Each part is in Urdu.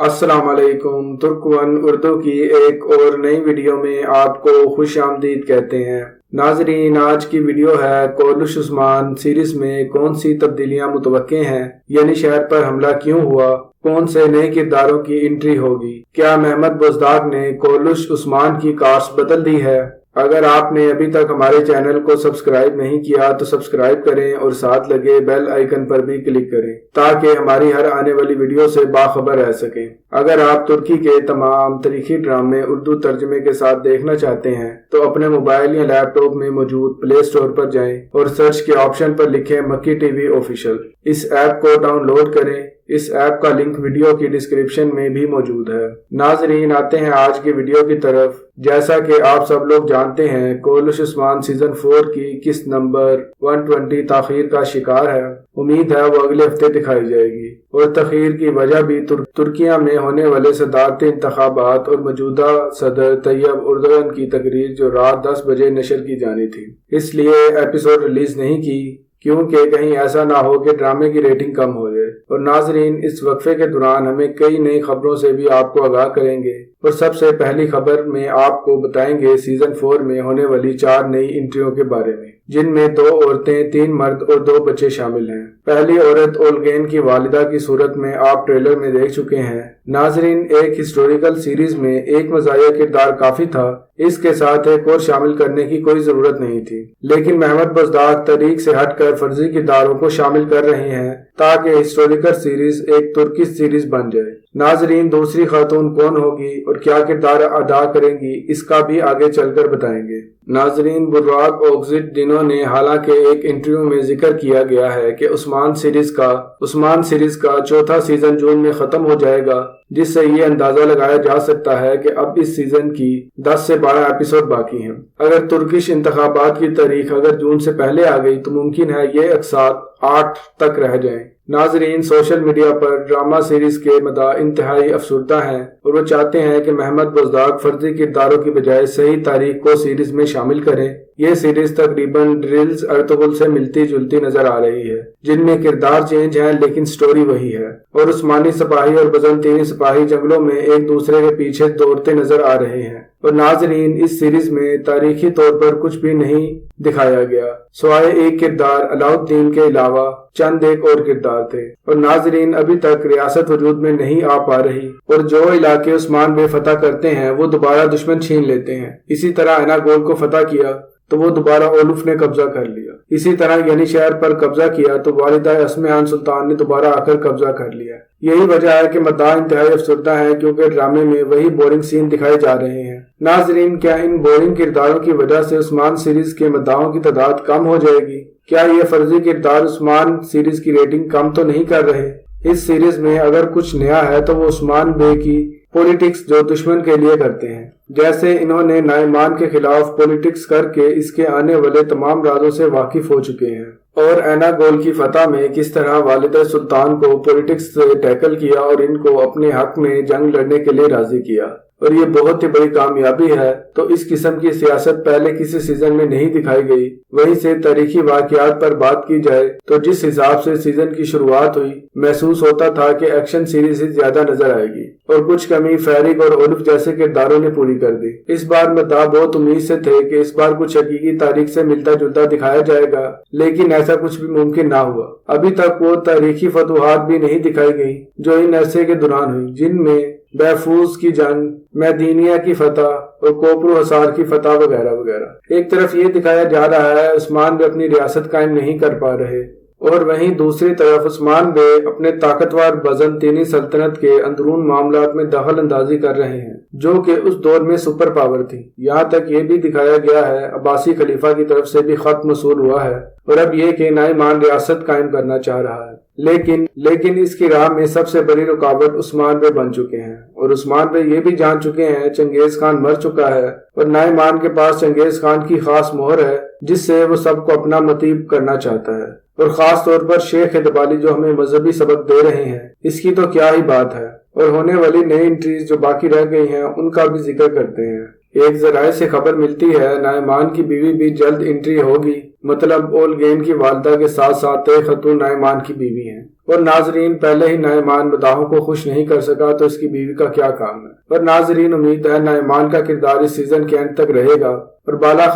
السلام علیکم۔ ترک ون اردو کی ایک اور نئی ویڈیو میں آپ کو خوش آمدید کہتے ہیں۔ ناظرین، آج کی ویڈیو ہے کولش عثمان سیریز میں کون سی تبدیلیاں متوقع ہیں، یعنی شہر پر حملہ کیوں ہوا، کون سے نئے کرداروں کی انٹری ہوگی، کیا محمد بزدار نے کولش عثمان کی کاسٹ بدل دی ہے۔ اگر آپ نے ابھی تک ہمارے چینل کو سبسکرائب نہیں کیا تو سبسکرائب کریں اور ساتھ لگے بیل آئیکن پر بھی کلک کریں تاکہ ہماری ہر آنے والی ویڈیو سے باخبر رہ سکیں۔ اگر آپ ترکی کے تمام تاریخی ڈرامے اردو ترجمے کے ساتھ دیکھنا چاہتے ہیں تو اپنے موبائل یا لیپ ٹاپ میں موجود پلے اسٹور پر جائیں اور سرچ کے آپشن پر لکھیں مکی ٹی وی آفیشل۔ اس ایپ کو ڈاؤن لوڈ کریں۔ اس ایپ کا لنک ویڈیو کی ڈسکرپشن میں بھی موجود ہے۔ ناظرین، آتے ہیں آج کی ویڈیو کی طرف۔ جیسا کہ آپ سب لوگ جانتے ہیں، کولش عثمان سیزن 4 کی قسط نمبر 120 تاخیر کا شکار ہے۔ امید ہے وہ اگلے ہفتے دکھائی جائے گی، اور تاخیر کی وجہ بھی ترکیہ میں ہونے والے صدارتی انتخابات اور موجودہ صدر طیب اردوغان کی تقریر جو رات 10 بجے نشر کی جانی تھی، اس لیے ایپیسوڈ ریلیز نہیں کی، کیونکہ کہیں ایسا نہ ہو کہ ڈرامے کی ریٹنگ کم ہو جائے۔ اور ناظرین، اس وقفے کے دوران ہمیں کئی نئی خبروں سے بھی آپ کو آگاہ کریں گے، اور سب سے پہلی خبر میں آپ کو بتائیں گے سیزن 4 میں ہونے والی 4 نئی انٹریوں کے بارے میں، جن میں 2 عورتیں، 3 مرد اور 2 بچے شامل ہیں۔ پہلی عورت اولگین کی والدہ کی صورت میں آپ ٹریلر میں دیکھ چکے ہیں۔ ناظرین، ایک ہسٹوریکل سیریز میں ایک مزاحیہ کردار کافی تھا، اس کے ساتھ ایک اور شامل کرنے کی کوئی ضرورت نہیں تھی، لیکن محمد بزدار طریق سے ہٹ کر فرضی کرداروں کو شامل کر رہے ہیں تاکہ ہسٹوریکل سیریز ایک ترکی سیریز بن جائے۔ ناظرین، دوسری خاتون کون ہوگی اور کیا کردار ادا کریں گی، اس کا بھی آگے چل کر بتائیں گے۔ ناظرین، براق اوکزٹ جنہوں نے حالانکہ ایک انٹرویو میں ذکر کیا گیا ہے کہ عثمان سیریز کا چوتھا سیزن جون میں ختم ہو جائے گا، جس سے یہ اندازہ لگایا جا سکتا ہے کہ اب اس سیزن کی 10 سے 12 ایپیسوڈ باقی ہیں۔ اگر ترکش انتخابات کی تاریخ اگر جون سے پہلے آ گئی تو ممکن ہے یہ اقساط 8 تک رہ جائیں۔ ناظرین، سوشل میڈیا پر ڈرامہ سیریز کے مداح انتہائی افسردہ ہیں، اور وہ چاہتے ہیں کہ محمد بزدار فرضی کرداروں کی بجائے صحیح تاریخ کو سیریز میں شامل کریں۔ یہ سیریز تقریباً ڈرلز ارطغرل سے ملتی جلتی نظر آ رہی ہے، جن میں کردار چینج ہیں لیکن سٹوری وہی ہے، اور عثمانی سپاہی اور بزنطینی سپاہی جنگلوں میں ایک دوسرے کے پیچھے دوڑتے نظر آ رہے ہیں۔ اور ناظرین، اس سیریز میں تاریخی طور پر کچھ بھی نہیں دکھایا گیا سوائے ایک کردار علاؤالدین کے علاوہ چند ایک اور کردار تھے۔ اور ناظرین، ابھی تک ریاست وجود میں نہیں آ پا رہی، اور جو علاقے عثمان بے فتح کرتے ہیں وہ دوبارہ دشمن چھین لیتے ہیں۔ اسی طرح ایناگول کو فتح کیا تو وہ دوبارہ اولف نے قبضہ کر لیا۔ اسی طرح یعنی شہر پر قبضہ کیا تو والدہ اسمعان سلطان نے دوبارہ آ کر قبضہ کر لیا۔ یہی وجہ ہے کہ مداح انتہائی افسردہ ہیں، کیونکہ ڈرامے میں وہی بورنگ سین دکھائے جا رہے ہیں۔ ناظرین، کیا ان بورنگ کرداروں کی وجہ سے عثمان سیریز کے مداحوں کی تعداد کم ہو جائے گی؟ کیا یہ فرضی کردار عثمان سیریز کی ریٹنگ کم تو نہیں کر رہے؟ اس سیریز میں اگر کچھ نیا ہے تو وہ عثمان بے کی پولیٹکس جو دشمن کے لیے کرتے ہیں، جیسے انہوں نے نائمان کے خلاف پولیٹکس کر کے اس کے آنے والے تمام رازوں سے واقف ہو چکے ہیں، اور ایناگول کی فتح میں کس طرح والدہ سلطان کو پولیٹکس سے ٹیکل کیا اور ان کو اپنے حق میں جنگ لڑنے کے لیے راضی کیا، اور یہ بہت ہی بڑی کامیابی ہے۔ تو اس قسم کی سیاست پہلے کسی سیزن میں نہیں دکھائی گئی۔ وہیں سے تاریخی واقعات پر بات کی جائے تو جس حساب سے سیزن کی شروعات ہوئی، محسوس ہوتا تھا کہ ایکشن سیریز ہی زیادہ نظر آئے گی، اور کچھ کمی فیرک اور اولف جیسے کرداروں نے پوری کر دی۔ اس بار مداح بہت امید سے تھے کہ اس بار کچھ حقیقی تاریخ سے ملتا جلتا دکھایا جائے گا، لیکن ایسا کچھ بھی ممکن نہ ہوا۔ ابھی تک وہ تاریخی فتوحات بھی نہیں دکھائی گئی جو ان عرصے کے دوران ہوئی، جن میں بیفوز کی جنگ، میدینیہ کی فتح اور کوپرو حصار کی فتح وغیرہ وغیرہ۔ ایک طرف یہ دکھایا جا رہا ہے عثمان بے اپنی ریاست قائم نہیں کر پا رہے، اور وہیں دوسری طرف عثمان بے اپنے طاقتور بزنطینی سلطنت کے اندرون معاملات میں دخل اندازی کر رہے ہیں، جو کہ اس دور میں سپر پاور تھی۔ یہاں تک یہ بھی دکھایا گیا ہے عباسی خلیفہ کی طرف سے بھی خط موصول ہوا ہے، اور اب یہ کہ نائمان ریاست قائم کرنا چاہ رہا ہے، لیکن اس کی راہ میں سب سے بڑی رکاوٹ عثمان بے بن چکے ہیں، اور عثمان بے یہ بھی جان چکے ہیں چنگیز خان مر چکا ہے، اور نائمان کے پاس چنگیز خان کی خاص مہر ہے جس سے وہ سب کو اپنا مطیب کرنا چاہتا ہے، اور خاص طور پر شیخ ادبالی جو ہمیں مذہبی سبق دے رہے ہیں، اس کی تو کیا ہی بات ہے۔ اور ہونے والی نئی انٹریز جو باقی رہ گئی ہیں ان کا بھی ذکر کرتے ہیں۔ ایک ذرائع سے خبر ملتی ہے نائمان کی بیوی بھی جلد انٹری ہوگی، مطلب اولگین کی والدہ کے ساتھ ساتھ خاتون نعمان کی بیوی ہیں۔ اور ناظرین پہلے ہی نعمان مداحوں کو خوش نہیں کر سکا تو اس کی بیوی کا کیا کام ہے۔ اور ناظرین امید ہے نعمان کا کردار اس سیزن کے اینڈ تک رہے گا۔ اور بالا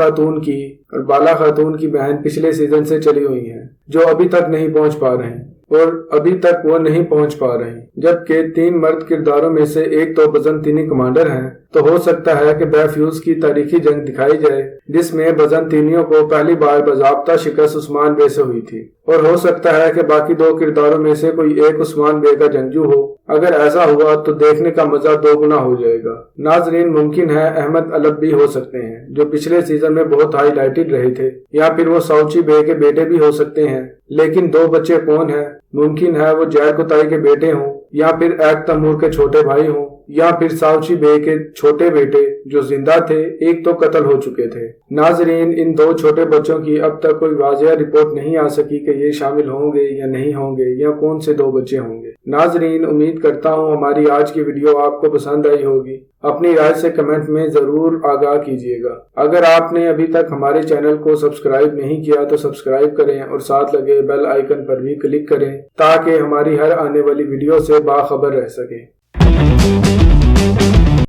خاتون کی بہن پچھلے سیزن سے چلی ہوئی ہیں جو ابھی تک نہیں پہنچ پا رہے ہیں، جبکہ 3 مرد کرداروں میں سے ایک تو بزنطینی کمانڈر ہیں، تو ہو سکتا ہے کہ بیفیوز کی تاریخی جنگ دکھائی جائے جس میں بزنطینیوں کو پہلی بار باضابطہ شکست عثمان بے سے ہوئی تھی، اور ہو سکتا ہے کہ باقی 2 کرداروں میں سے کوئی ایک عثمان بے کا جنگجو ہو۔ اگر ایسا ہوا تو دیکھنے کا مزہ 2 گنا ہو جائے گا۔ ناظرین ممکن ہے احمد علب بھی ہو سکتے ہیں جو پچھلے سیزن میں بہت ہائی لائٹڈ رہے تھے، یا پھر وہ ساؤچی بے کے بیٹے بھی ہو سکتے ہیں، لیکن 2 بچے کون ہیں؟ ممکن ہے وہ جیر کوتائی کے بیٹے ہوں، یا پھر ایک تیمور کے چھوٹے بھائی ہوں، یا پھر ساؤچی بے کے چھوٹے بیٹے جو زندہ تھے، ایک تو قتل ہو چکے تھے۔ ناظرین ان 2 چھوٹے بچوں کی اب تک کوئی واضح رپورٹ نہیں آ سکی کہ یہ شامل ہوں گے یا نہیں ہوں گے، یا کون سے 2 بچے ہوں گے۔ ناظرین امید کرتا ہوں ہماری آج کی ویڈیو آپ کو پسند آئی ہوگی۔ اپنی رائے سے کمنٹ میں ضرور آگاہ کیجیے گا۔ اگر آپ نے ابھی تک ہمارے چینل کو سبسکرائب نہیں کیا تو سبسکرائب کریں اور ساتھ لگے بیل آئیکن پر بھی کلک کریں تاکہ ہماری ہر آنے والی ویڈیو سے باخبر رہ سکیں۔